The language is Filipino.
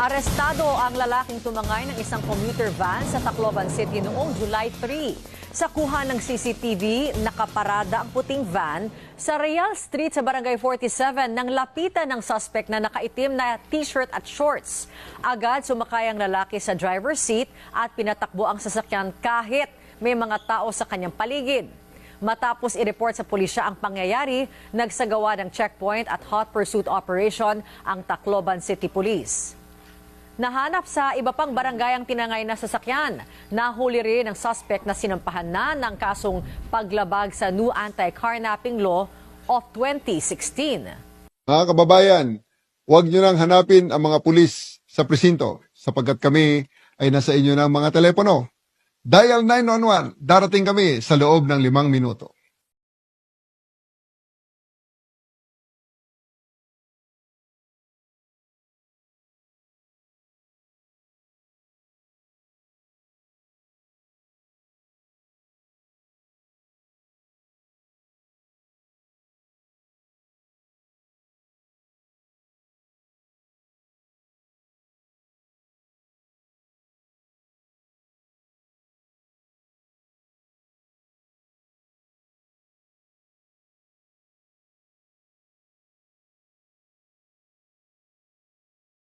Arestado ang lalaking tumangay ng isang commuter van sa Tacloban City noong July 3. Sa kuha ng CCTV, nakaparada ang puting van sa Real Street sa Barangay 47 nang lapitan ng suspect na nakaitim na t-shirt at shorts. Agad sumakay ang lalaki sa driver's seat at pinatakbo ang sasakyan kahit may mga tao sa kanyang paligid. Matapos i-report sa pulisya ang pangyayari, nagsagawa ng checkpoint at hot pursuit operation ang Tacloban City Police. Nahanap sa iba pang barangay ang tinangay na sasakyan. Nahuli rin ang suspect na sinampahan na ng kasong paglabag sa new anti-carnapping law of 2016. Mga kababayan, huwag nyo nang hanapin ang mga pulis sa presinto sapagkat kami ay nasa inyo ng mga telepono. Dial 911, darating kami sa loob ng 5 minuto.